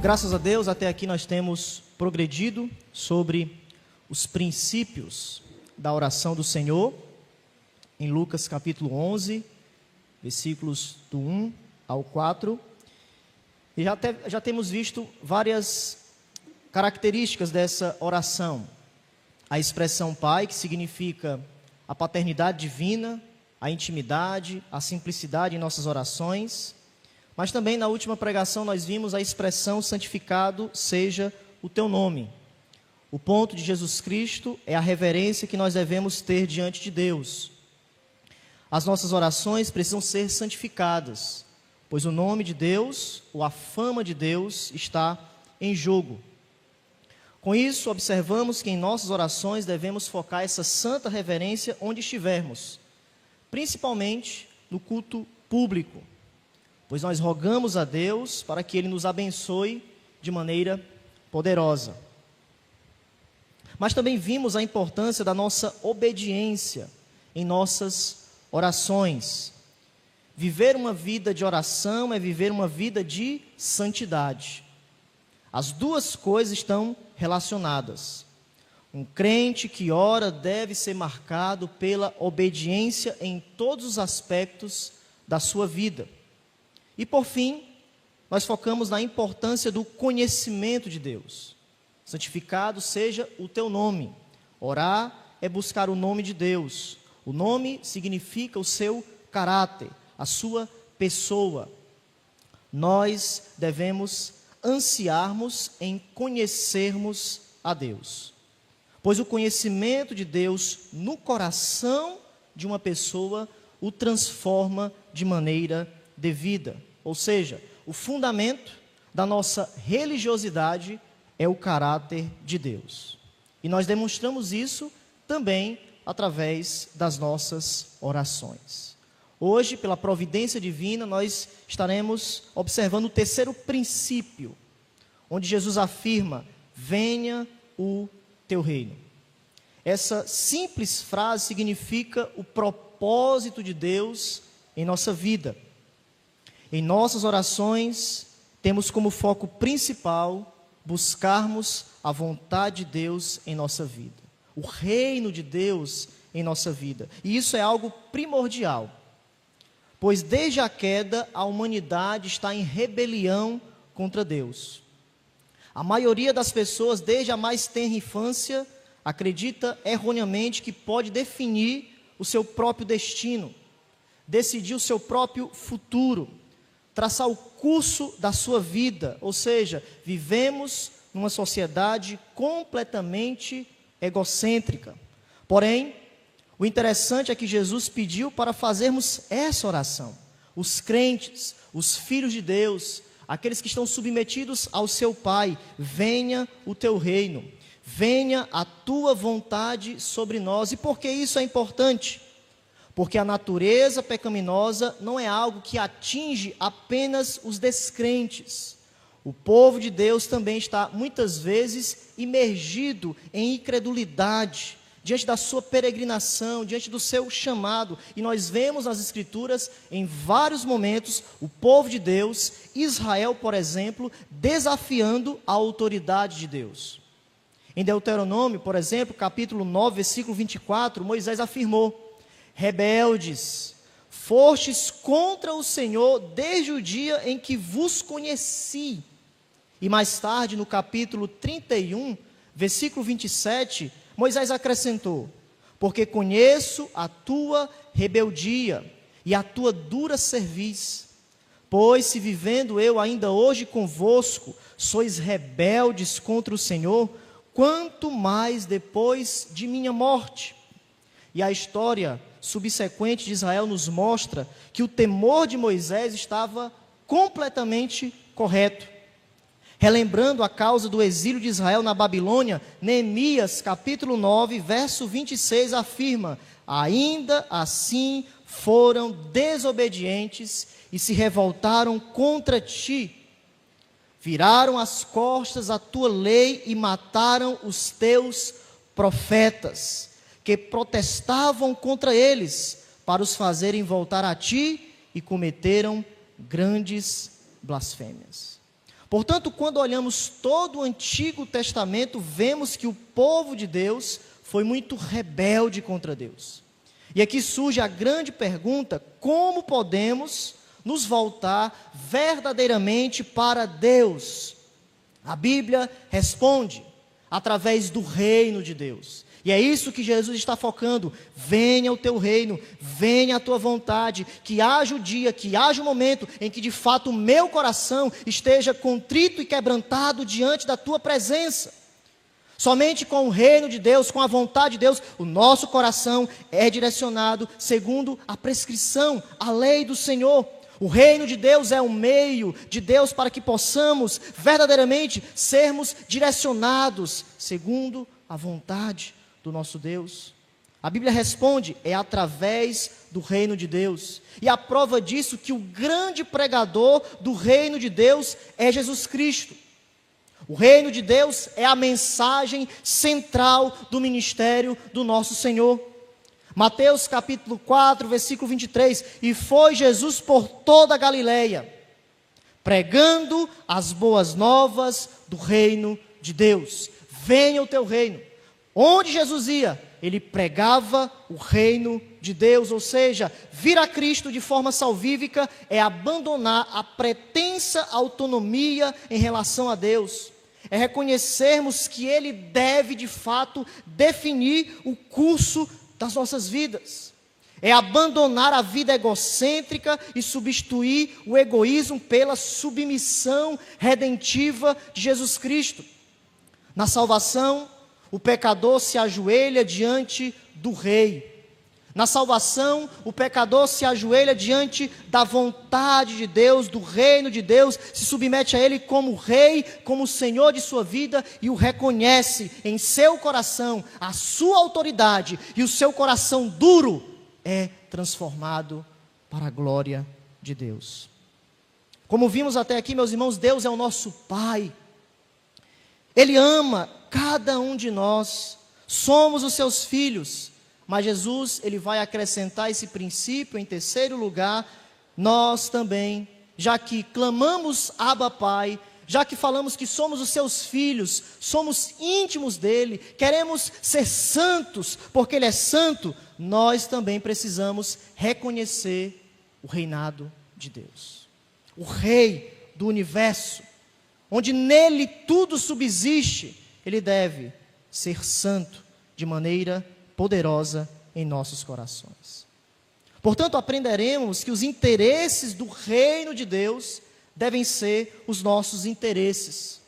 Graças a Deus, até aqui nós temos progredido sobre os princípios da oração do Senhor, em Lucas capítulo 11, versículos do 1 ao 4. E já temos visto várias características dessa oração. A expressão Pai, que significa a paternidade divina, a intimidade, a simplicidade em nossas orações. Mas também na última pregação nós vimos a expressão santificado seja o teu nome. O ponto de Jesus Cristo é a reverência que nós devemos ter diante de Deus. As nossas orações precisam ser santificadas, pois o nome de Deus, ou a fama de Deus, está em jogo. Com isso, observamos que em nossas orações devemos focar essa santa reverência onde estivermos, principalmente no culto público, pois nós rogamos a Deus para que Ele nos abençoe de maneira poderosa. Mas também vimos a importância da nossa obediência em nossas orações. Viver uma vida de oração é viver uma vida de santidade. As duas coisas estão relacionadas. Um crente que ora deve ser marcado pela obediência em todos os aspectos da sua vida. E por fim, nós focamos na importância do conhecimento de Deus. Santificado seja o teu nome. Orar é buscar o nome de Deus. O nome significa o seu caráter, a sua pessoa. Nós devemos ansiarmos em conhecermos a Deus. Pois o conhecimento de Deus no coração de uma pessoa o transforma de maneira devida. Ou seja, o fundamento da nossa religiosidade é o caráter de Deus. E nós demonstramos isso também através das nossas orações. Hoje, pela providência divina, nós estaremos observando o terceiro princípio, onde Jesus afirma: venha o teu reino. Essa simples frase significa o propósito de Deus em nossa vida. Em nossas orações, temos como foco principal buscarmos a vontade de Deus em nossa vida, o reino de Deus em nossa vida. E isso é algo primordial, pois desde a queda a humanidade está em rebelião contra Deus. A maioria das pessoas, desde a mais tenra infância, acredita erroneamente que pode definir o seu próprio destino, decidir o seu próprio futuro, traçar o curso da sua vida. Ou seja, vivemos numa sociedade completamente egocêntrica. Porém, o interessante é que Jesus pediu para fazermos essa oração. Os crentes, os filhos de Deus, aqueles que estão submetidos ao seu Pai: venha o teu reino, venha a tua vontade sobre nós. E por que isso é importante? Porque a natureza pecaminosa não é algo que atinge apenas os descrentes. O povo de Deus também está muitas vezes imergido em incredulidade, diante da sua peregrinação, diante do seu chamado. E nós vemos nas Escrituras, em vários momentos, o povo de Deus, Israel, por exemplo, desafiando a autoridade de Deus. Em Deuteronômio, por exemplo, capítulo 9, versículo 24, Moisés afirmou: rebeldes, fostes contra o Senhor desde o dia em que vos conheci. E mais tarde, no capítulo 31, versículo 27, Moisés acrescentou: porque conheço a tua rebeldia e a tua dura cerviz. Pois se vivendo eu ainda hoje convosco, sois rebeldes contra o Senhor, quanto mais depois de minha morte. E a história subsequente de Israel nos mostra que o temor de Moisés estava completamente correto. Relembrando a causa do exílio de Israel na Babilônia, Neemias capítulo 9, verso 26 afirma: ainda assim foram desobedientes e se revoltaram contra ti. Viraram as costas à tua lei e mataram os teus profetas, que protestavam contra eles, para os fazerem voltar a ti, e cometeram grandes blasfêmias. Portanto, quando olhamos todo o Antigo Testamento, vemos que o povo de Deus foi muito rebelde contra Deus. E aqui surge a grande pergunta: como podemos nos voltar verdadeiramente para Deus? A Bíblia responde através do reino de Deus. E é isso que Jesus está focando: venha o teu reino, venha a tua vontade, que haja o dia, que haja o momento em que de fato o meu coração esteja contrito e quebrantado diante da tua presença. Somente com o reino de Deus, com a vontade de Deus, o nosso coração é direcionado segundo a prescrição, a lei do Senhor. O reino de Deus é o meio de Deus para que possamos verdadeiramente sermos direcionados segundo a vontade do nosso Deus. A Bíblia responde: é através do reino de Deus. E a prova disso que o grande pregador do reino de Deus é Jesus Cristo. O reino de Deus é a mensagem central do ministério do nosso Senhor. Mateus capítulo 4, versículo 23, e foi Jesus por toda a Galileia, pregando as boas novas do reino de Deus. Venha o teu reino. Onde Jesus ia, ele pregava o reino de Deus, ou seja, vir a Cristo de forma salvífica é abandonar a pretensa autonomia em relação a Deus. É reconhecermos que Ele deve de fato definir o curso das nossas vidas. É abandonar a vida egocêntrica e substituir o egoísmo pela submissão redentiva de Jesus Cristo. Na salvação, o pecador se ajoelha diante do Rei. Na salvação, o pecador se ajoelha diante da vontade de Deus, do reino de Deus, se submete a Ele como Rei, como Senhor de sua vida e o reconhece em seu coração, a sua autoridade, e o seu coração duro é transformado para a glória de Deus. Como vimos até aqui, meus irmãos, Deus é o nosso Pai. Ele ama cada um de nós, somos os seus filhos. Mas Jesus, ele vai acrescentar esse princípio em terceiro lugar: nós também, já que clamamos Abba Pai, já que falamos que somos os seus filhos, somos íntimos dele, queremos ser santos, porque ele é santo, nós também precisamos reconhecer o reinado de Deus. O Rei do universo, onde nele tudo subsiste, ele deve ser santo de maneira poderosa em nossos corações. Portanto, aprenderemos que os interesses do reino de Deus devem ser os nossos interesses.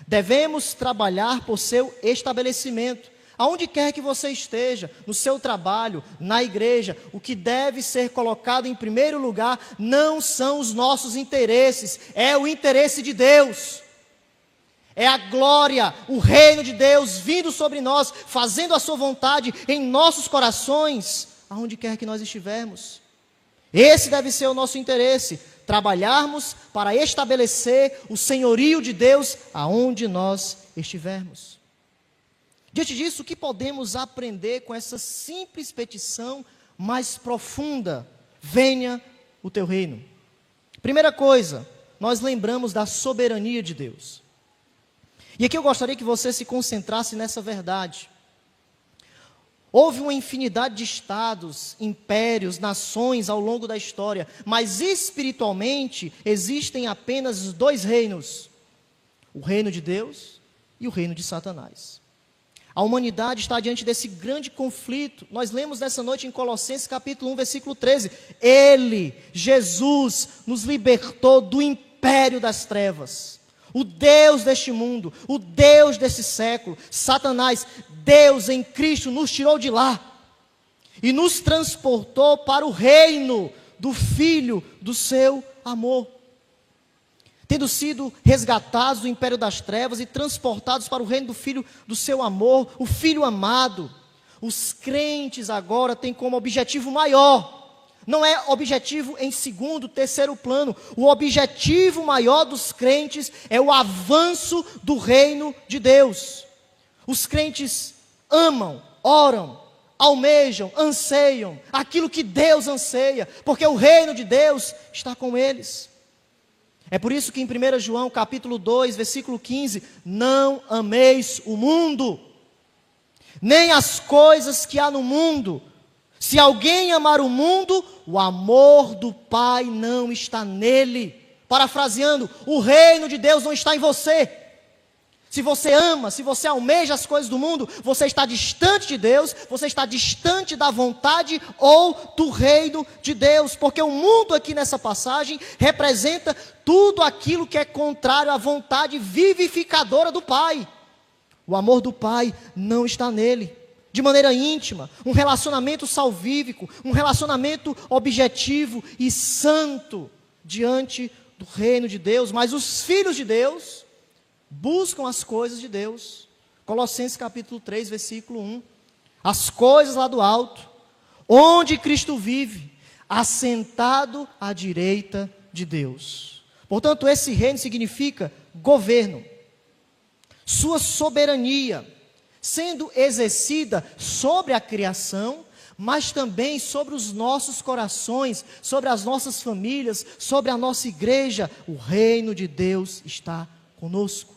Devemos trabalhar por seu estabelecimento. Aonde quer que você esteja, no seu trabalho, na igreja, o que deve ser colocado em primeiro lugar não são os nossos interesses, é o interesse de Deus. É a glória, o reino de Deus vindo sobre nós, fazendo a sua vontade em nossos corações, aonde quer que nós estivermos. Esse deve ser o nosso interesse, trabalharmos para estabelecer o senhorio de Deus aonde nós estivermos. Diante disso, o que podemos aprender com essa simples petição mais profunda? Venha o teu reino. Primeira coisa, nós lembramos da soberania de Deus. E aqui eu gostaria que você se concentrasse nessa verdade. Houve uma infinidade de estados, impérios, nações ao longo da história, mas espiritualmente existem apenas dois reinos: o reino de Deus e o reino de Satanás. A humanidade está diante desse grande conflito. Nós lemos nessa noite em Colossenses capítulo 1, versículo 13. Ele, Jesus, nos libertou do império das trevas. O Deus deste mundo, o Deus desse século, Satanás, Deus em Cristo nos tirou de lá e nos transportou para o reino do Filho do seu amor. Tendo sido resgatados do império das trevas e transportados para o reino do Filho do seu amor, o Filho amado, os crentes agora têm como objetivo maior. Não é objetivo em segundo, terceiro plano. O objetivo maior dos crentes é o avanço do reino de Deus. Os crentes amam, oram, almejam, anseiam aquilo que Deus anseia, porque o reino de Deus está com eles. É por isso que em 1 João capítulo 2, versículo 15, não ameis o mundo, nem as coisas que há no mundo. Se alguém amar o mundo, o amor do Pai não está nele. Parafraseando, o reino de Deus não está em você. Se você ama, se você almeja as coisas do mundo, você está distante de Deus, você está distante da vontade ou do reino de Deus. Porque o mundo aqui nessa passagem representa tudo aquilo que é contrário à vontade vivificadora do Pai. O amor do Pai não está nele. De maneira íntima, um relacionamento salvífico, um relacionamento objetivo e santo diante do reino de Deus. Mas os filhos de Deus buscam as coisas de Deus. Colossenses capítulo 3, versículo 1. As coisas lá do alto, onde Cristo vive, assentado à direita de Deus. Portanto, esse reino significa governo, sua soberania, sendo exercida sobre a criação, mas também sobre os nossos corações, sobre as nossas famílias, sobre a nossa igreja. O reino de Deus está conosco.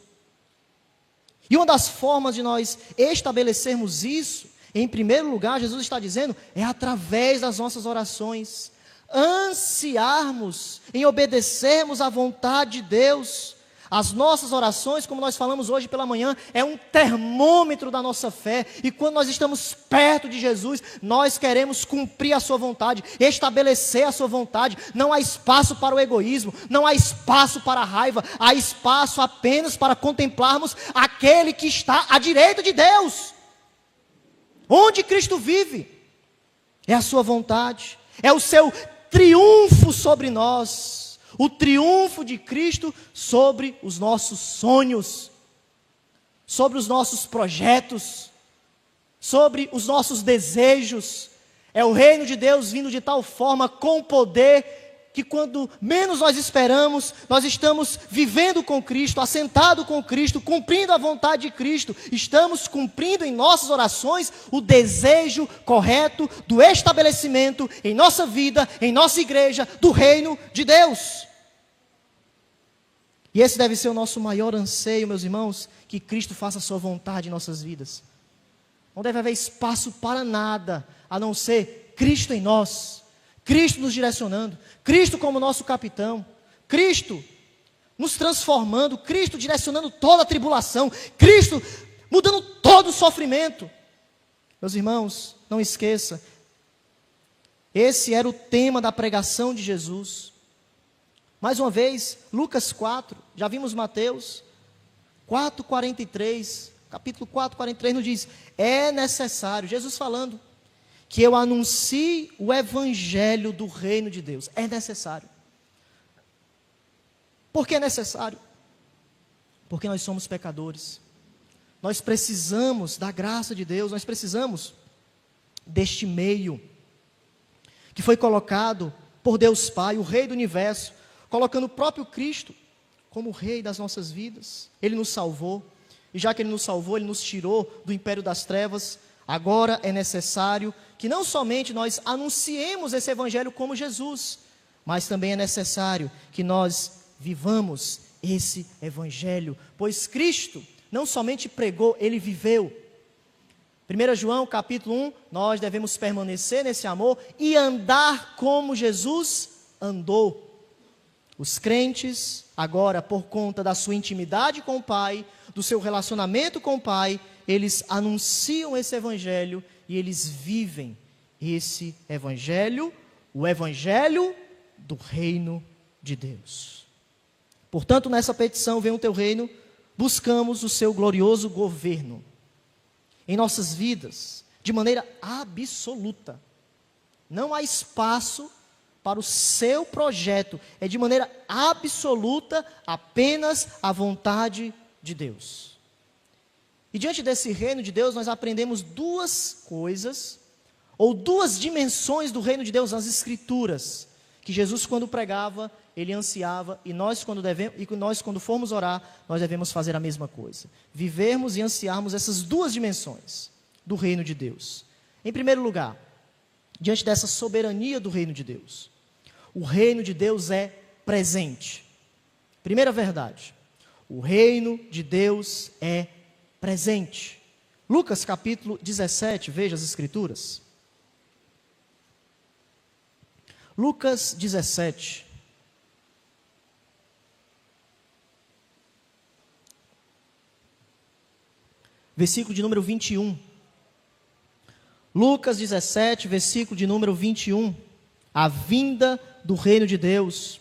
E uma das formas de nós estabelecermos isso, em primeiro lugar, Jesus está dizendo, é através das nossas orações, ansiarmos em obedecermos à vontade de Deus. As nossas orações, como nós falamos hoje pela manhã, é um termômetro da nossa fé. E quando nós estamos perto de Jesus, nós queremos cumprir a sua vontade, estabelecer a sua vontade. Não há espaço para o egoísmo, não há espaço para a raiva, há espaço apenas para contemplarmos aquele que está à direita de Deus. Onde Cristo vive, é a sua vontade, é o seu triunfo sobre nós. O triunfo de Cristo sobre os nossos sonhos, sobre os nossos projetos, sobre os nossos desejos. É o reino de Deus vindo de tal forma, com poder, que quando menos nós esperamos, nós estamos vivendo com Cristo, assentado com Cristo, cumprindo a vontade de Cristo. Estamos cumprindo em nossas orações o desejo correto do estabelecimento em nossa vida, em nossa igreja, do reino de Deus. E esse deve ser o nosso maior anseio, meus irmãos, que Cristo faça a sua vontade em nossas vidas. Não deve haver espaço para nada, a não ser Cristo em nós, Cristo nos direcionando, Cristo como nosso capitão, Cristo nos transformando, Cristo direcionando toda a tribulação, Cristo mudando todo o sofrimento. Meus irmãos, não esqueça, esse era o tema da pregação de Jesus. Mais uma vez, Lucas 4, já vimos Mateus 4:43, capítulo 4:43 nos diz, é necessário, Jesus falando, que eu anuncie o evangelho do reino de Deus. É necessário. Por que é necessário? Porque nós somos pecadores. Nós precisamos da graça de Deus, nós precisamos deste meio que foi colocado por Deus Pai, o Rei do Universo, colocando o próprio Cristo como o Rei das nossas vidas. Ele nos salvou, e já que Ele nos salvou, Ele nos tirou do império das trevas. Agora é necessário que não somente nós anunciemos esse Evangelho como Jesus, mas também é necessário que nós vivamos esse Evangelho, pois Cristo não somente pregou, Ele viveu. 1 João capítulo 1, nós devemos permanecer nesse amor e andar como Jesus andou. Os crentes, agora, por conta da sua intimidade com o Pai, do seu relacionamento com o Pai, eles anunciam esse Evangelho e eles vivem esse Evangelho, o Evangelho do reino de Deus. Portanto, nessa petição, venha o teu reino, buscamos o seu glorioso governo em nossas vidas, de maneira absoluta. Não há espaço para o seu projeto, é de maneira absoluta apenas a vontade de Deus. E diante desse reino de Deus, nós aprendemos duas coisas, ou duas dimensões do reino de Deus nas Escrituras, que Jesus, quando pregava, Ele ansiava, e nós, quando formos orar, nós devemos fazer a mesma coisa. Vivermos e ansiarmos essas duas dimensões do reino de Deus. Em primeiro lugar, diante dessa soberania do reino de Deus, o reino de Deus é presente. Primeira verdade: o reino de Deus é presente. Lucas capítulo 17, veja as escrituras. Lucas 17. Versículo de número 21. Lucas 17, versículo de número 21. A vinda do reino de Deus.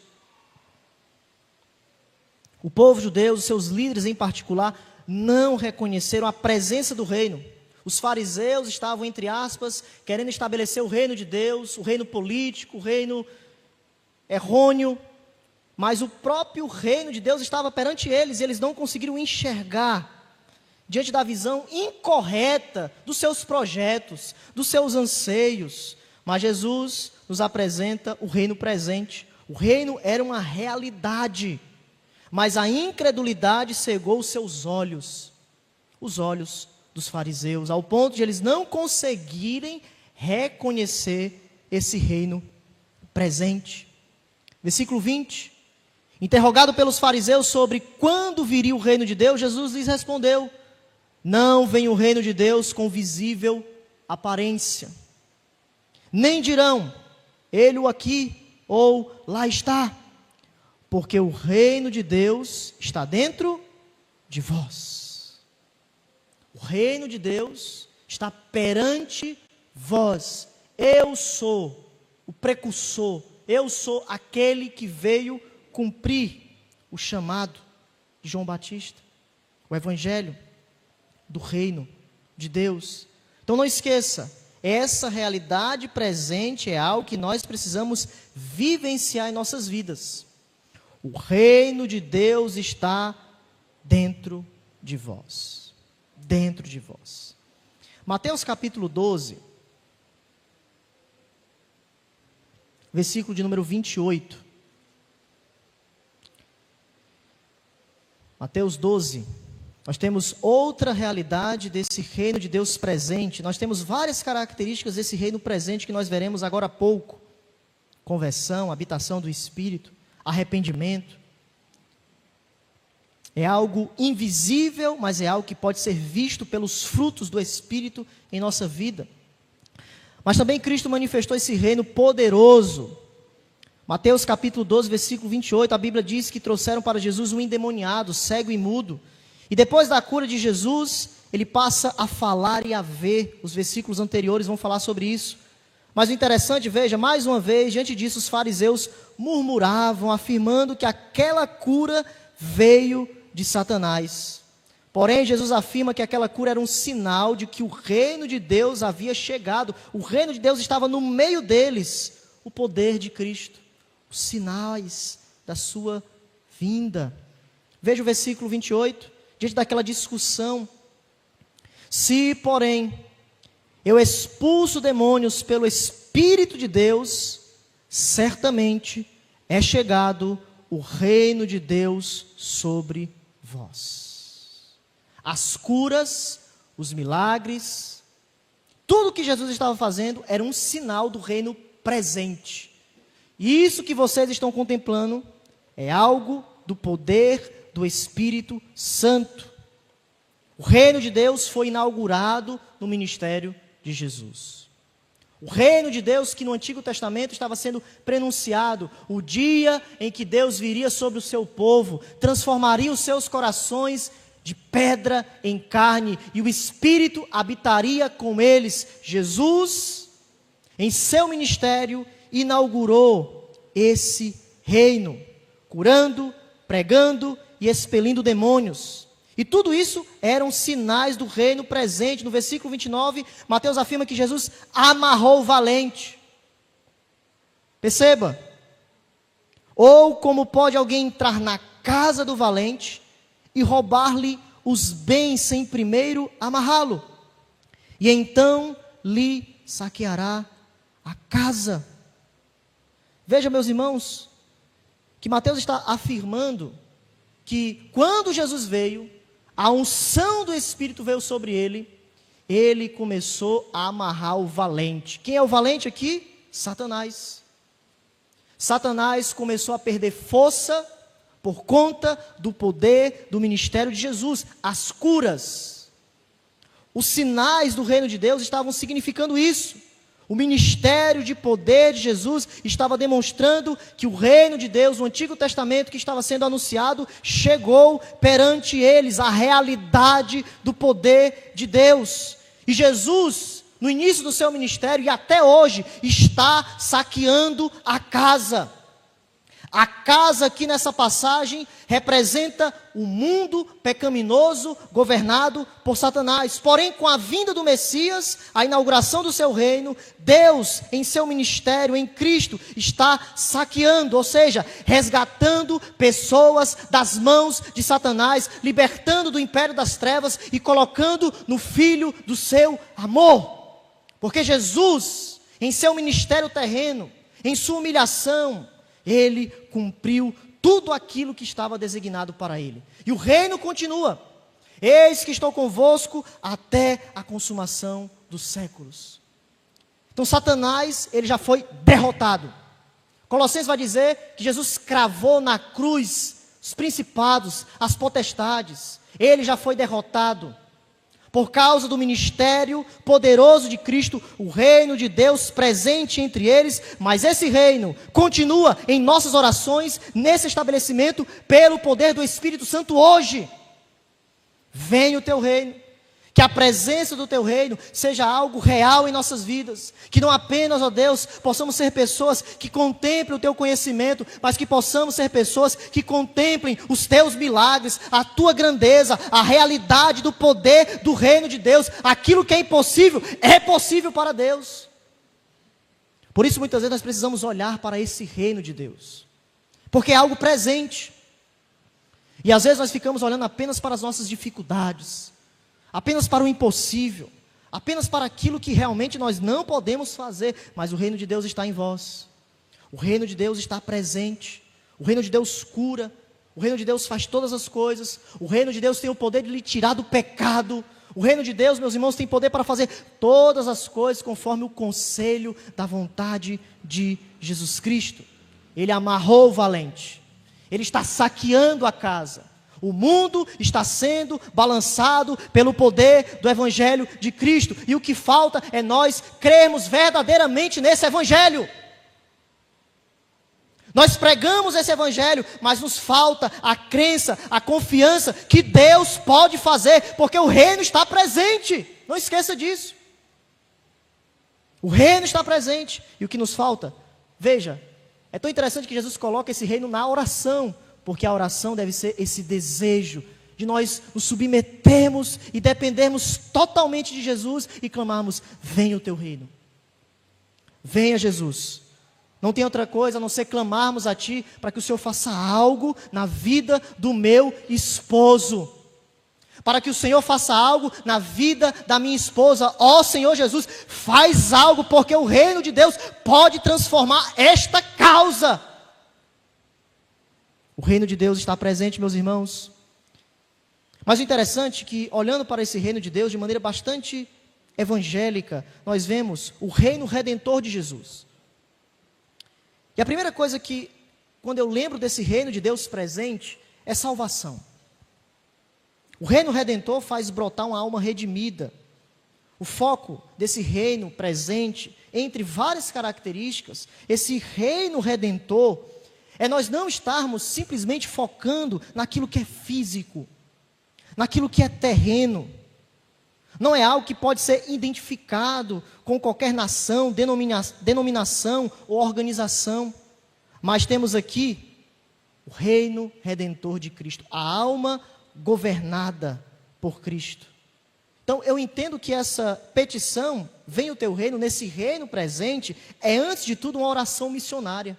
O povo judeu, os seus líderes em particular, não reconheceram a presença do reino. Os fariseus estavam, entre aspas, querendo estabelecer o reino de Deus, o reino político, o reino errôneo, mas o próprio reino de Deus estava perante eles, e eles não conseguiram enxergar, diante da visão incorreta dos seus projetos, dos seus anseios. Mas Jesus nos apresenta o reino presente. O reino era uma realidade, mas a incredulidade cegou os seus olhos, os olhos dos fariseus, ao ponto de eles não conseguirem reconhecer esse reino presente. Versículo 20. Interrogado pelos fariseus sobre quando viria o reino de Deus, Jesus lhes respondeu: não vem o reino de Deus com visível aparência, nem dirão, ele-o aqui ou lá está, porque o reino de Deus está dentro de vós. O reino de Deus está perante vós. Eu sou o precursor, eu sou aquele que veio cumprir o chamado de João Batista, o evangelho do reino de Deus. Então não esqueça, essa realidade presente é algo que nós precisamos vivenciar em nossas vidas. O reino de Deus está dentro de vós. Dentro de vós. Mateus capítulo 12, versículo de número 28. Mateus 12. Nós temos outra realidade desse reino de Deus presente. Nós temos várias características desse reino presente que nós veremos agora há pouco. Conversão, habitação do Espírito, arrependimento. É algo invisível, mas é algo que pode ser visto pelos frutos do Espírito em nossa vida. Mas também Cristo manifestou esse reino poderoso. Mateus capítulo 12, versículo 28, a Bíblia diz que trouxeram para Jesus um endemoniado, cego e mudo. E depois da cura de Jesus, ele passa a falar e a ver. Os versículos anteriores vão falar sobre isso. Mas o interessante, veja, mais uma vez, diante disso, os fariseus murmuravam, afirmando que aquela cura veio de Satanás. Porém, Jesus afirma que aquela cura era um sinal de que o reino de Deus havia chegado. O reino de Deus estava no meio deles, o poder de Cristo, os sinais da sua vinda. Veja o versículo 28, diante daquela discussão. Se, porém, eu expulso demônios pelo Espírito de Deus, certamente é chegado o reino de Deus sobre vós. As curas, os milagres, tudo que Jesus estava fazendo era um sinal do reino presente. E isso que vocês estão contemplando é algo do poder do Espírito Santo. O reino de Deus foi inaugurado no ministério de Jesus. O reino de Deus que no Antigo Testamento estava sendo prenunciado, o dia em que Deus viria sobre o seu povo, transformaria os seus corações de pedra em carne, e o Espírito habitaria com eles. Jesus, em seu ministério, inaugurou esse reino, curando, pregando e expelindo demônios. E tudo isso eram sinais do reino presente. No versículo 29, Mateus afirma que Jesus amarrou o valente. Perceba. Ou como pode alguém entrar na casa do valente e roubar-lhe os bens sem primeiro amarrá-lo? E então lhe saqueará a casa. Veja, meus irmãos, que Mateus está afirmando que quando Jesus veio, a unção do Espírito veio sobre ele, ele começou a amarrar o valente. Quem é o valente aqui? Satanás. Satanás começou a perder força, por conta do poder do ministério de Jesus. As curas, os sinais do reino de Deus estavam significando isso. O ministério de poder de Jesus estava demonstrando que o reino de Deus, o Antigo Testamento que estava sendo anunciado, chegou perante eles, a realidade do poder de Deus. E Jesus, no início do seu ministério e até hoje, está saqueando a casa. A casa aqui nessa passagem representa o mundo pecaminoso governado por Satanás. Porém, com a vinda do Messias, a inauguração do seu reino, Deus, em seu ministério, em Cristo, está saqueando, ou seja, resgatando pessoas das mãos de Satanás, libertando do império das trevas e colocando no Filho do seu amor. Porque Jesus, em seu ministério terreno, em sua humilhação, ele cumpriu tudo aquilo que estava designado para ele. E o reino continua. Eis que estou convosco até a consumação dos séculos. Então Satanás, ele já foi derrotado. Colossenses vai dizer que Jesus cravou na cruz os principados, as potestades. Ele já foi derrotado. Por causa do ministério poderoso de Cristo, o reino de Deus presente entre eles, mas esse reino continua em nossas orações, nesse estabelecimento, pelo poder do Espírito Santo hoje. Venha o teu reino, que a presença do teu reino seja algo real em nossas vidas, que não apenas, ó Deus, possamos ser pessoas que contemplem o teu conhecimento, mas que possamos ser pessoas que contemplem os teus milagres, a tua grandeza, a realidade do poder do reino de Deus. Aquilo que é impossível, é possível para Deus. Por isso muitas vezes nós precisamos olhar para esse reino de Deus, porque é algo presente, e às vezes nós ficamos olhando apenas para as nossas dificuldades, apenas para o impossível, apenas para aquilo que realmente nós não podemos fazer, mas o reino de Deus está em vós, o reino de Deus está presente, o reino de Deus cura, o reino de Deus faz todas as coisas, o reino de Deus tem o poder de lhe tirar do pecado, o reino de Deus, meus irmãos, tem poder para fazer todas as coisas conforme o conselho da vontade de Jesus Cristo. Ele amarrou o valente, ele está saqueando a casa. O mundo está sendo balançado pelo poder do Evangelho de Cristo. E o que falta é nós crermos verdadeiramente nesse Evangelho. Nós pregamos esse Evangelho, mas nos falta a crença, a confiança que Deus pode fazer, porque o reino está presente. Não esqueça disso. O reino está presente. E o que nos falta? Veja, é tão interessante que Jesus coloca esse reino na oração, porque a oração deve ser esse desejo de nós nos submetermos e dependermos totalmente de Jesus e clamarmos: venha o teu reino. Venha, Jesus. Não tem outra coisa a não ser clamarmos a Ti para que o Senhor faça algo na vida do meu esposo. Para que o Senhor faça algo na vida da minha esposa. Ó Senhor Jesus, faz algo, porque o reino de Deus pode transformar esta causa. O reino de Deus está presente, meus irmãos. Mas o interessante é que, olhando para esse reino de Deus de maneira bastante evangélica, nós vemos o reino redentor de Jesus. E a primeira coisa que, quando eu lembro desse reino de Deus presente, é salvação. O reino redentor faz brotar uma alma redimida. O foco desse reino presente, entre várias características, esse reino redentor, é nós não estarmos simplesmente focando naquilo que é físico, naquilo que é terreno. Não é algo que pode ser identificado com qualquer nação, denominação ou organização. Mas temos aqui o reino redentor de Cristo, a alma governada por Cristo. Então eu entendo que essa petição, venha o teu reino, nesse reino presente, é antes de tudo uma oração missionária,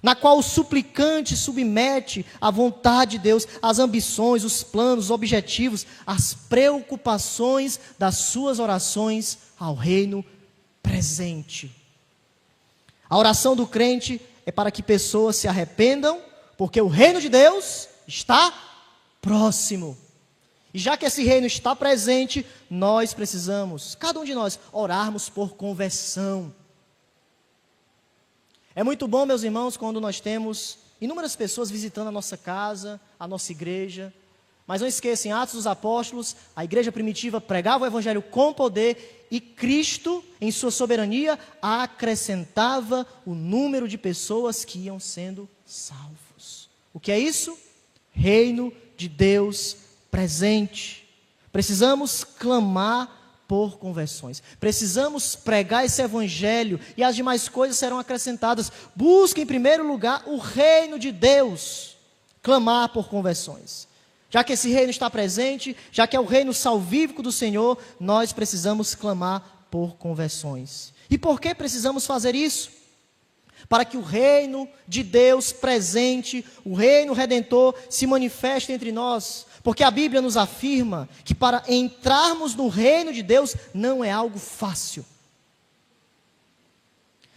na qual o suplicante submete à vontade de Deus, as ambições, os planos, os objetivos, as preocupações das suas orações ao reino presente. A oração do crente é para que pessoas se arrependam, porque o reino de Deus está próximo. E já que esse reino está presente, nós precisamos, cada um de nós, orarmos por conversão. É muito bom, meus irmãos, quando nós temos inúmeras pessoas visitando a nossa casa, a nossa igreja. Mas não esqueçam, em Atos dos Apóstolos, a igreja primitiva pregava o evangelho com poder e Cristo, em sua soberania, acrescentava o número de pessoas que iam sendo salvos. O que é isso? Reino de Deus presente. Precisamos clamar por conversões. Precisamos pregar esse evangelho e as demais coisas serão acrescentadas. Busque em primeiro lugar o reino de Deus. Clamar por conversões. Já que esse reino está presente, já que é o reino salvífico do Senhor, nós precisamos clamar por conversões. E por que precisamos fazer isso? Para que o reino de Deus presente, o reino redentor, se manifeste entre nós. Porque a Bíblia nos afirma que para entrarmos no reino de Deus não é algo fácil.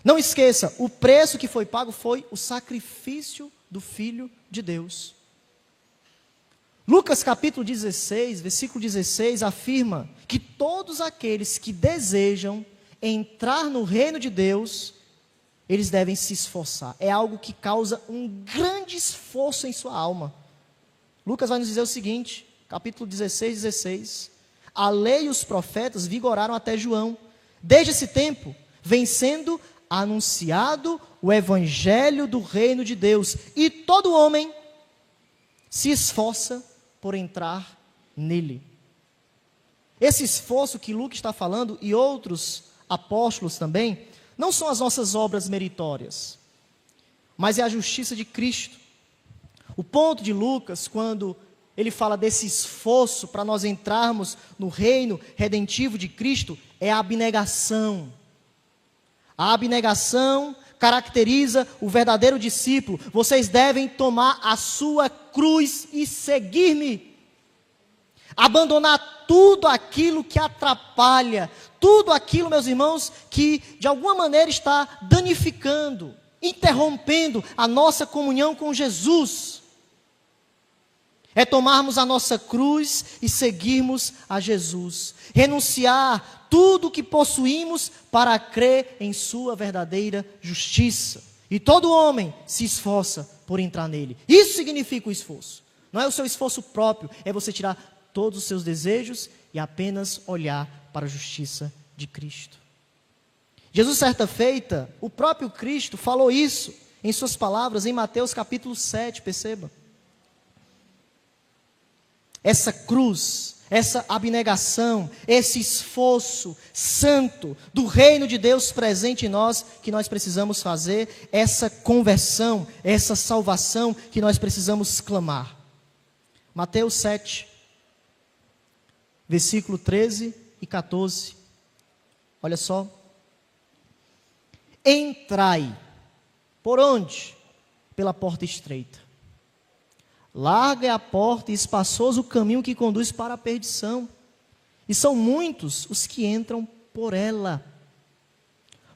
Não esqueça, o preço que foi pago foi o sacrifício do Filho de Deus. Lucas capítulo 16, versículo 16, afirma que todos aqueles que desejam entrar no reino de Deus, eles devem se esforçar. É algo que causa um grande esforço em sua alma. Lucas vai nos dizer o seguinte, capítulo 16, 16. A lei e os profetas vigoraram até João. Desde esse tempo, vem sendo anunciado o evangelho do reino de Deus. E todo homem se esforça por entrar nele. Esse esforço que Lucas está falando, e outros apóstolos também, não são as nossas obras meritórias, mas é a justiça de Cristo. O ponto de Lucas, quando ele fala desse esforço para nós entrarmos no reino redentivo de Cristo, é a abnegação. A abnegação caracteriza o verdadeiro discípulo. Vocês devem tomar a sua cruz e seguir-me. Abandonar tudo aquilo que atrapalha, tudo aquilo, meus irmãos, que de alguma maneira está danificando, interrompendo a nossa comunhão com Jesus. É tomarmos a nossa cruz e seguirmos a Jesus. Renunciar tudo o que possuímos para crer em sua verdadeira justiça. E todo homem se esforça por entrar nele. Isso significa o esforço. Não é o seu esforço próprio, é você tirar todos os seus desejos e apenas olhar para a justiça de Cristo. Jesus, certa feita, o próprio Cristo falou isso em suas palavras em Mateus capítulo 7, perceba. Essa cruz, essa abnegação, esse esforço santo do reino de Deus presente em nós, que nós precisamos fazer, essa conversão, essa salvação que nós precisamos clamar. Mateus 7, versículo 13 e 14. Olha só. Entrai. Por onde? Pela porta estreita. Larga é a porta e espaçoso o caminho que conduz para a perdição. E são muitos os que entram por ela.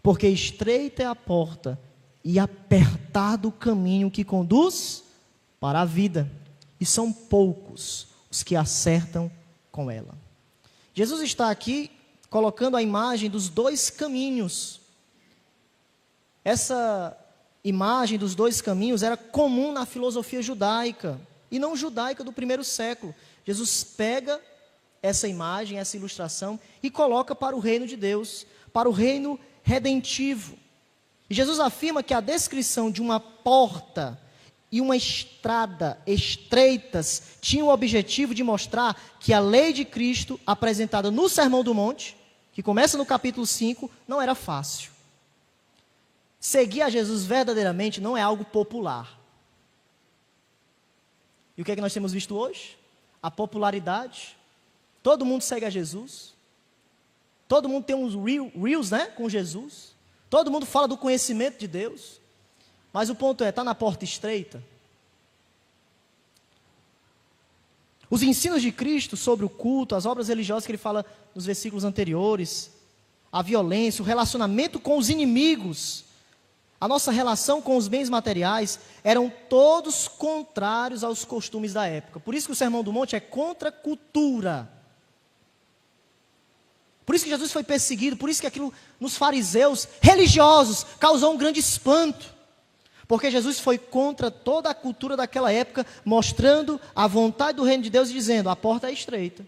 Porque estreita é a porta e apertado o caminho que conduz para a vida. E são poucos os que acertam com ela. Jesus está aqui colocando a imagem dos dois caminhos. Essa imagem dos dois caminhos era comum na filosofia judaica, e não judaica do primeiro século. Jesus pega essa imagem, essa ilustração, e coloca para o reino de Deus, para o reino redentivo. E Jesus afirma que a descrição de uma porta e uma estrada estreitas tinha o objetivo de mostrar que a lei de Cristo, apresentada no Sermão do Monte, que começa no capítulo 5, não era fácil. Seguir a Jesus verdadeiramente não é algo popular. E o que é que nós temos visto hoje? A popularidade. Todo mundo segue a Jesus. Todo mundo tem uns reels, né, com Jesus. Todo mundo fala do conhecimento de Deus. Mas o ponto é, está na porta estreita? Os ensinos de Cristo sobre o culto, as obras religiosas que ele fala nos versículos anteriores, a violência, o relacionamento com os inimigos, a nossa relação com os bens materiais, eram todos contrários aos costumes da época. Por isso que o Sermão do Monte é contra a cultura. Por isso que Jesus foi perseguido, por isso que aquilo nos fariseus religiosos causou um grande espanto. Porque Jesus foi contra toda a cultura daquela época, mostrando a vontade do reino de Deus e dizendo: a porta é estreita,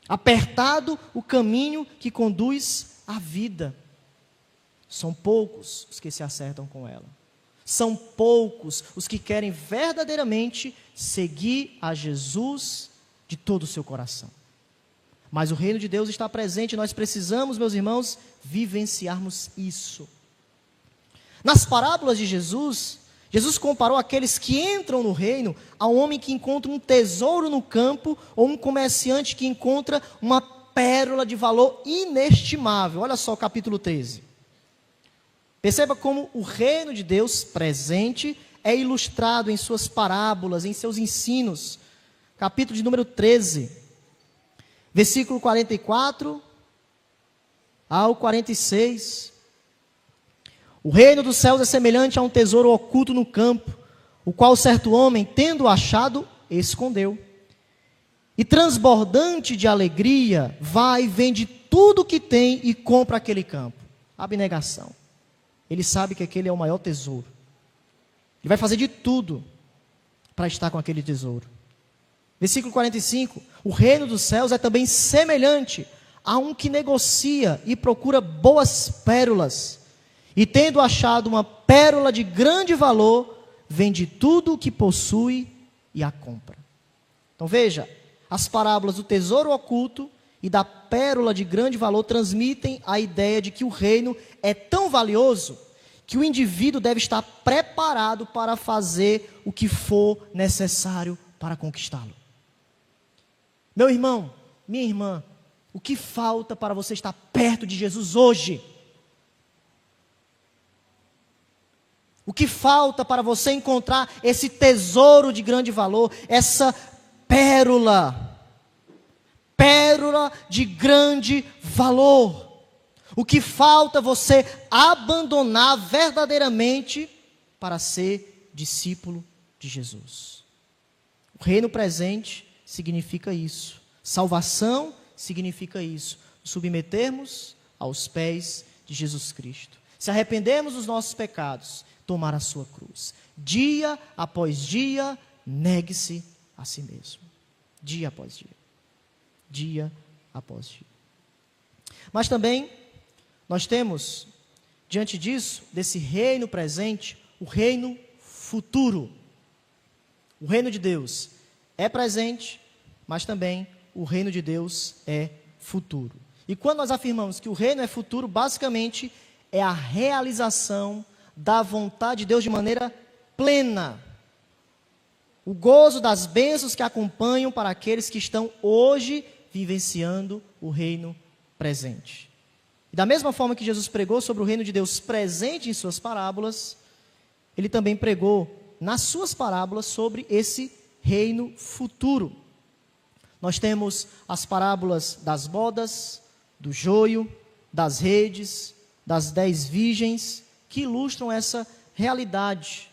apertado o caminho que conduz à vida. São poucos os que se acertam com ela. São poucos os que querem verdadeiramente seguir a Jesus de todo o seu coração. Mas o reino de Deus está presente e nós precisamos, meus irmãos, vivenciarmos isso. Nas parábolas de Jesus, Jesus comparou aqueles que entram no reino a um homem que encontra um tesouro no campo ou um comerciante que encontra uma pérola de valor inestimável. Olha só o capítulo 13. Perceba como o reino de Deus presente é ilustrado em suas parábolas, em seus ensinos. Capítulo de número 13, versículo 44 ao 46. O reino dos céus é semelhante a um tesouro oculto no campo, o qual certo homem, tendo achado, escondeu. E transbordante de alegria, vai e vende tudo o que tem e compra aquele campo. Abnegação. Ele sabe que aquele é o maior tesouro. Ele vai fazer de tudo para estar com aquele tesouro. Versículo 45. O reino dos céus é também semelhante a um que negocia e procura boas pérolas. E tendo achado uma pérola de grande valor, vende tudo o que possui e a compra. Então veja, as parábolas do tesouro oculto e da pérola de grande valor transmitem a ideia de que o reino é tão valioso que o indivíduo deve estar preparado para fazer o que for necessário para conquistá-lo. Meu irmão, minha irmã, o que falta para você estar perto de Jesus hoje? O que falta para você encontrar esse tesouro de grande valor, essa pérola de grande valor? O que falta você abandonar verdadeiramente para ser discípulo de Jesus? O reino presente significa isso. Salvação significa isso. Submetermos aos pés de Jesus Cristo. Se arrependermos dos nossos pecados, tomar a sua cruz. Dia após dia, negue-se a si mesmo. Dia após dia. Dia após dia. Mas também, nós temos, diante disso, desse reino presente, o reino futuro. O reino de Deus é presente, mas também o reino de Deus é futuro. E quando nós afirmamos que o reino é futuro, basicamente é a realização da vontade de Deus de maneira plena. O gozo das bênçãos que acompanham para aqueles que estão hoje vivenciando o reino presente. E da mesma forma que Jesus pregou sobre o reino de Deus presente em suas parábolas, ele também pregou nas suas parábolas sobre esse reino futuro. Nós temos as parábolas das bodas, do joio, das redes, das 10 virgens, que ilustram essa realidade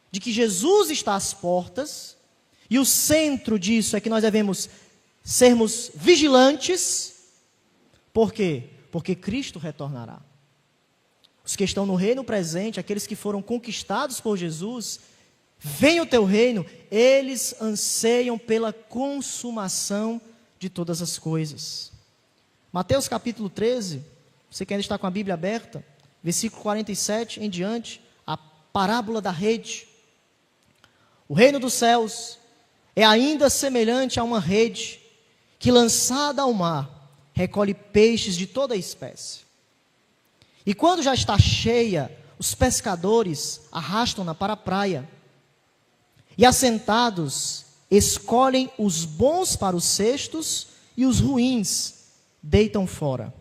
de que Jesus está às portas, e o centro disso é que nós devemos sermos vigilantes. Por quê? Porque Cristo retornará. Os que estão no reino presente, aqueles que foram conquistados por Jesus, vem o teu reino, eles anseiam pela consumação de todas as coisas. Mateus capítulo 13, você que ainda está com a Bíblia aberta, versículo 47 em diante, a parábola da rede. O reino dos céus é ainda semelhante a uma rede que, lançada ao mar, recolhe peixes de toda a espécie. E quando já está cheia, os pescadores arrastam-na para a praia. E assentados, escolhem os bons para os cestos e os ruins deitam fora.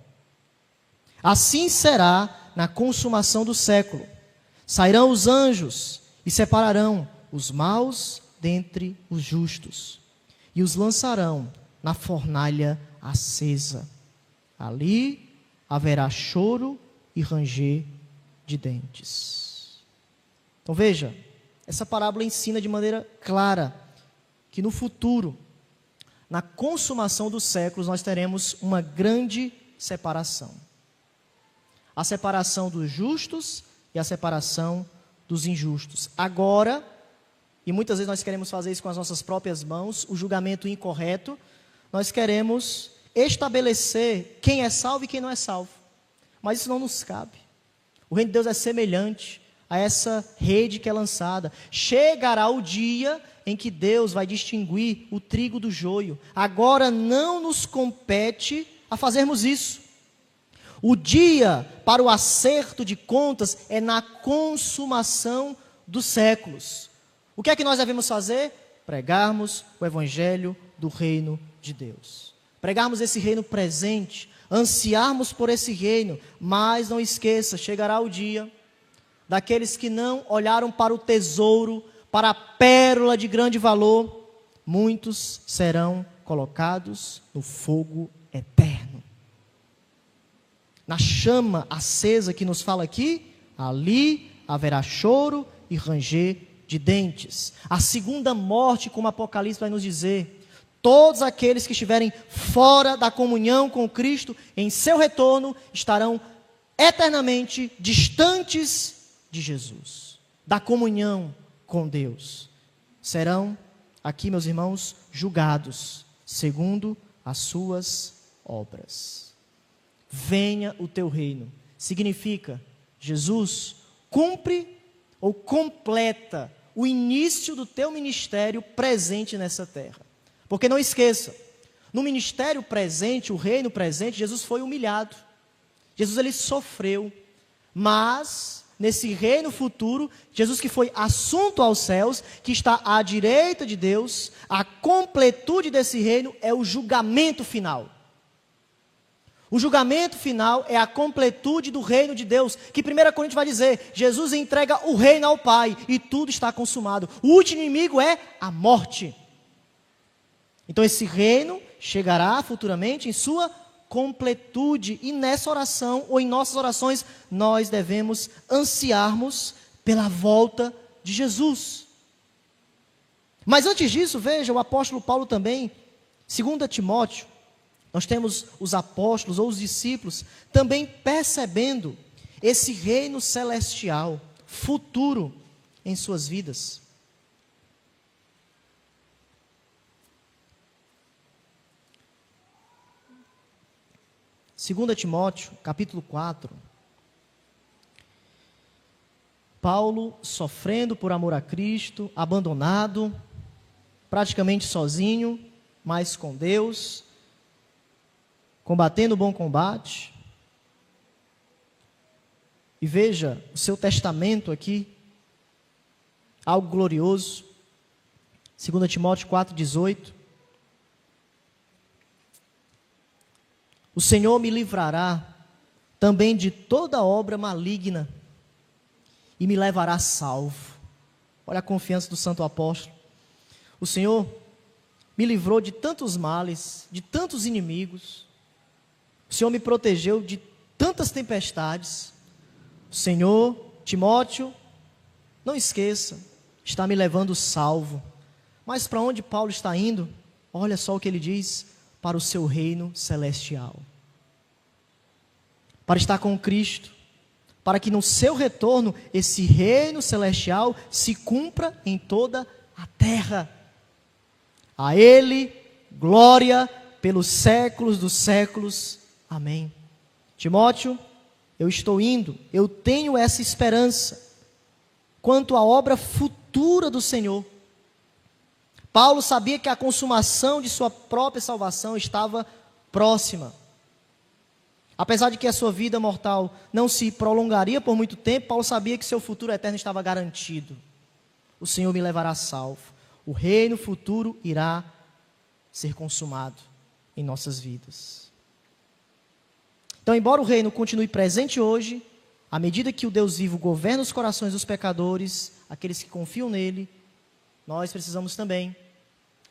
Assim será na consumação do século. Sairão os anjos e separarão os maus dentre os justos e os lançarão na fornalha acesa. Ali haverá choro e ranger de dentes. Então veja, essa parábola ensina de maneira clara que no futuro, na consumação dos séculos, nós teremos uma grande separação. A separação dos justos e a separação dos injustos. Agora, e muitas vezes nós queremos fazer isso com as nossas próprias mãos, o julgamento incorreto, nós queremos estabelecer quem é salvo e quem não é salvo. Mas isso não nos cabe. O reino de Deus é semelhante a essa rede que é lançada. Chegará o dia em que Deus vai distinguir o trigo do joio. Agora não nos compete a fazermos isso. O dia para o acerto de contas é na consumação dos séculos. O que é que nós devemos fazer? Pregarmos o evangelho do reino de Deus. Pregarmos esse reino presente, ansiarmos por esse reino, mas não esqueça, chegará o dia daqueles que não olharam para o tesouro, para a pérola de grande valor, muitos serão colocados no fogo eterno. Na chama acesa que nos fala aqui, ali haverá choro e ranger de dentes. A segunda morte, como Apocalipse vai nos dizer, todos aqueles que estiverem fora da comunhão com Cristo, em seu retorno, estarão eternamente distantes de Jesus, da comunhão com Deus. Serão, aqui meus irmãos, julgados, segundo as suas obras. Venha o teu reino, significa, Jesus cumpre ou completa o início do teu ministério presente nessa terra. Porque não esqueça, no ministério presente, o reino presente, Jesus foi humilhado. Jesus ele sofreu, mas nesse reino futuro, Jesus que foi assunto aos céus, que está à direita de Deus, a completude desse reino é o julgamento final. O julgamento final é a completude do reino de Deus, que 1 Coríntios vai dizer, Jesus entrega o reino ao Pai, e tudo está consumado. O último inimigo é a morte. Então esse reino chegará futuramente em sua completude, e nessa oração, ou em nossas orações, nós devemos ansiarmos pela volta de Jesus. Mas antes disso, veja, o apóstolo Paulo também, 2 Timóteo, nós temos os apóstolos ou os discípulos também percebendo esse reino celestial, futuro em suas vidas. 2 Timóteo, capítulo 4. Paulo sofrendo por amor a Cristo, abandonado, praticamente sozinho, mas com Deus, combatendo o bom combate. E veja o seu testamento aqui, algo glorioso. 2 Timóteo 4,18. O Senhor me livrará também de toda obra maligna e me levará salvo. Olha a confiança do santo apóstolo. O Senhor me livrou de tantos males, de tantos inimigos. O Senhor me protegeu de tantas tempestades. O Senhor, Timóteo, não esqueça, está me levando salvo. Mas para onde Paulo está indo? Olha só o que ele diz: para o seu reino celestial. Para estar com Cristo, para que no seu retorno esse reino celestial se cumpra em toda a terra. A Ele glória pelos séculos dos séculos. Amém. Timóteo, eu estou indo, eu tenho essa esperança quanto à obra futura do Senhor. Paulo sabia que a consumação de sua própria salvação estava próxima. Apesar de que a sua vida mortal não se prolongaria por muito tempo, Paulo sabia que seu futuro eterno estava garantido. O Senhor me levará salvo. O reino futuro irá ser consumado em nossas vidas. Então, embora o reino continue presente hoje, à medida que o Deus vivo governa os corações dos pecadores, aqueles que confiam nele, nós precisamos também,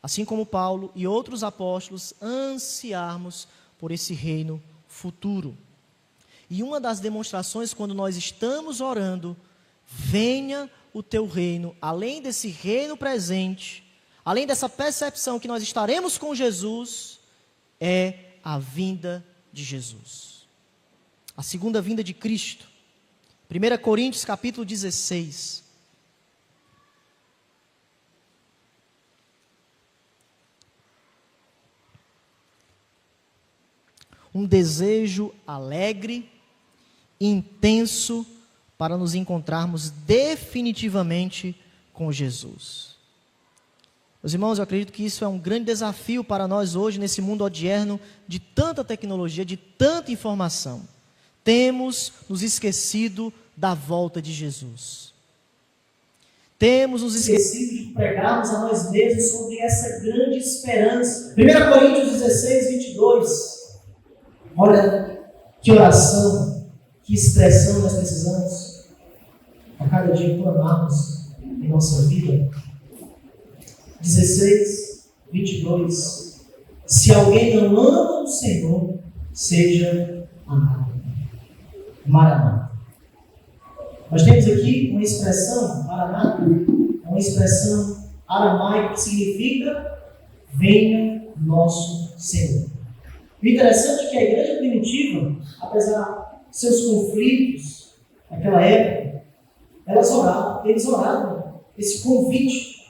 assim como Paulo e outros apóstolos, ansiarmos por esse reino futuro. E uma das demonstrações, quando nós estamos orando, venha o teu reino, além desse reino presente, além dessa percepção que nós estaremos com Jesus, é a vinda de Jesus. A segunda vinda de Cristo. 1 Coríntios capítulo 16. um desejo alegre, intenso, para nos encontrarmos definitivamente com Jesus. Meus irmãos, eu acredito que isso é um grande desafio para nós hoje, nesse mundo odierno de tanta tecnologia, de tanta informação. Temos nos esquecido da volta de Jesus. Temos nos esquecido de pregarmos a nós mesmos sobre essa grande esperança. 1 Coríntios 16, 22. Olha que oração, que expressão nós precisamos a cada dia clamarmos em nossa vida. 16, 22. Se alguém não ama o Senhor, seja amado. Maranata. Nós temos aqui uma expressão, Maranata, uma expressão aramaica que significa venha nosso Senhor. O interessante é que a igreja primitiva, apesar de seus conflitos naquela época, eles oravam esse convite.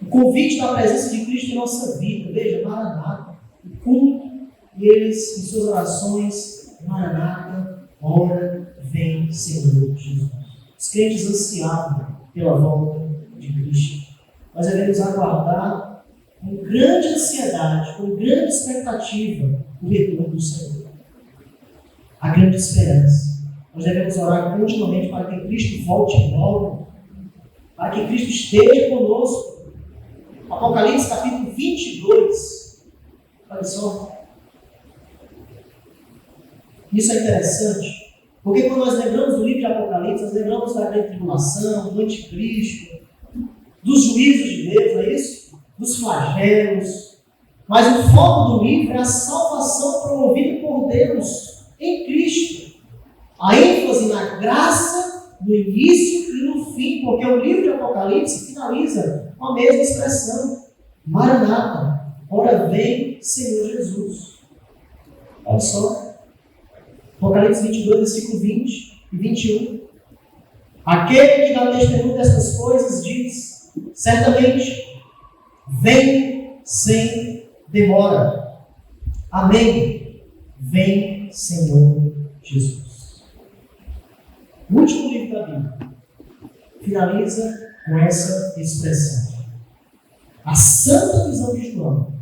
O convite da presença de Cristo em nossa vida. Veja, Maranata, o culto, e eles, em suas orações, Maranata, ora, vem, Senhor Jesus. Os crentes ansiavam pela volta de Cristo. Nós devemos aguardar com grande ansiedade, com grande expectativa, o retorno do Senhor. A grande esperança. Nós devemos orar continuamente para que Cristo volte logo, para que Cristo esteja conosco. Apocalipse capítulo 22. Olha só. Isso é interessante, porque quando nós lembramos do livro de Apocalipse, nós lembramos da grande tribulação, do anticristo, dos juízos de Deus, não é isso? Dos flagelos. Mas o foco do livro é a salvação promovida por Deus em Cristo. A ênfase na graça, no início e no fim, porque o livro de Apocalipse finaliza com a mesma expressão. Maranata, ora vem, Senhor Jesus. Olha só. Apocalipse 22, versículo 20 e 21. Aquele que dá testemunho dessas coisas diz, certamente, vem sem demora. Amém. Vem, Senhor Jesus. O último livro da Bíblia finaliza com essa expressão. A santa visão de João.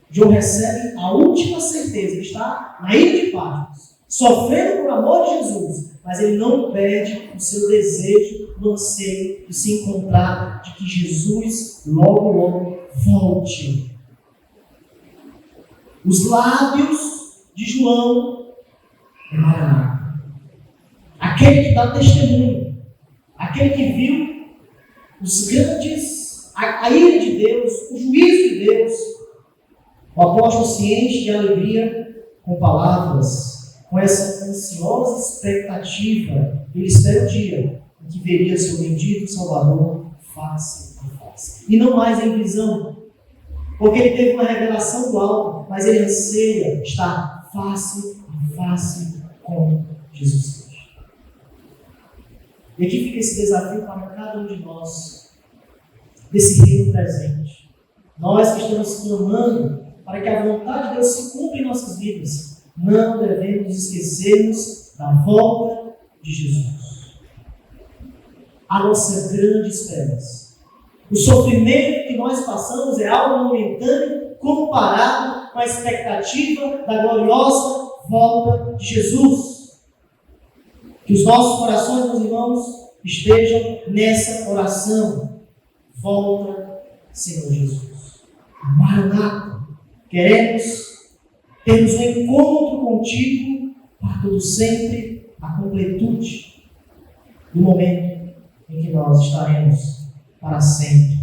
João recebe a última certeza. Ele está na ilha de Patmos, sofrendo por amor de Jesus, mas ele não perde o seu desejo, o anseio de se encontrar, de que Jesus logo, logo volte. Os lábios de João é Maranata. Aquele que dá testemunho, aquele que viu os grandes, a ira de Deus, o juízo de Deus. O apóstolo se enche de alegria com palavras, com essa ansiosa expectativa. Ele espera o dia em que veria seu bendito Salvador face a face. E não mais em visão, porque ele teve uma revelação do alto, mas ele anseia estar face a face com Jesus Cristo. E aqui fica esse desafio para cada um de nós, desse reino presente. Nós que estamos clamando para que a vontade de Deus se cumpra em nossas vidas, não devemos nos esquecermos da volta de Jesus. A nossa grande esperança. O sofrimento que nós passamos é algo momentâneo comparado com a expectativa da gloriosa volta de Jesus. Que os nossos corações, meus irmãos, estejam nessa oração. Volta, Senhor Jesus. Maranata. Queremos termos um encontro contigo para todo sempre, a completude do momento em que nós estaremos para sempre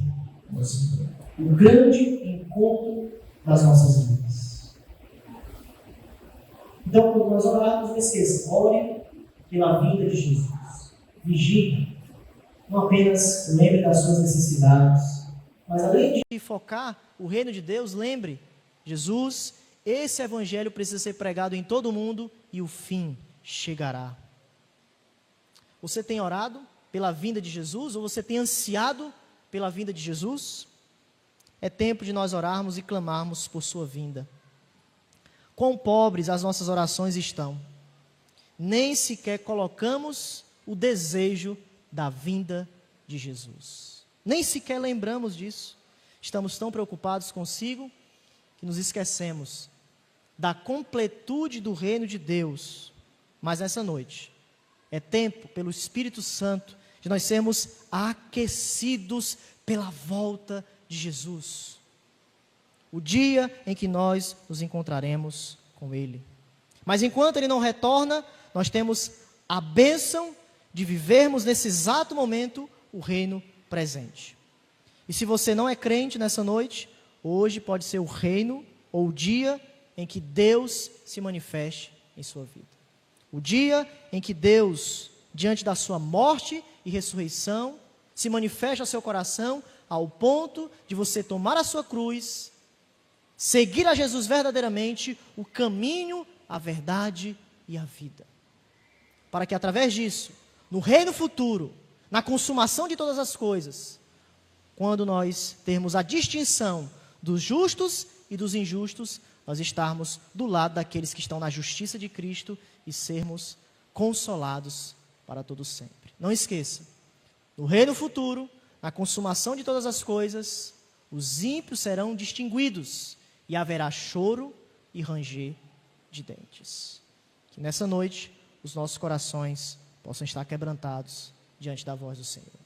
com o Senhor. O grande encontro das nossas vidas. Então, quando nós orarmos, não esqueça, ore pela vinda de Jesus. Vigie. Não apenas lembre das suas necessidades, mas além de focar o reino de Deus, lembre, Jesus, esse evangelho precisa ser pregado em todo o mundo e o fim chegará. Você tem orado pela vinda de Jesus ou você tem ansiado pela vinda de Jesus? É tempo de nós orarmos e clamarmos por sua vinda. quão pobres as nossas orações estão. Nem sequer colocamos o desejo da vinda de Jesus. Nem sequer lembramos disso. Estamos tão preocupados consigo que nos esquecemos da completude do reino de Deus. Mas nessa noite, é tempo, pelo Espírito Santo, de nós sermos aquecidos pela volta de Jesus. O dia em que nós nos encontraremos com Ele. Mas enquanto Ele não retorna, nós temos a bênção de vivermos nesse exato momento o reino presente. E se você não é crente nessa noite, hoje pode ser o reino ou o dia em que Deus se manifeste em sua vida. O dia em que Deus, diante da sua morte e ressurreição, se manifesta ao seu coração ao ponto de você tomar a sua cruz, seguir a Jesus verdadeiramente, o caminho, a verdade e a vida. Para que através disso, no reino futuro, na consumação de todas as coisas, quando nós termos a distinção dos justos e dos injustos, nós estarmos do lado daqueles que estão na justiça de Cristo e sermos consolados para todo sempre. Não esqueça, no reino futuro, na consumação de todas as coisas, os ímpios serão distinguidos e haverá choro e ranger de dentes. Que nessa noite os nossos corações possam estar quebrantados diante da voz do Senhor.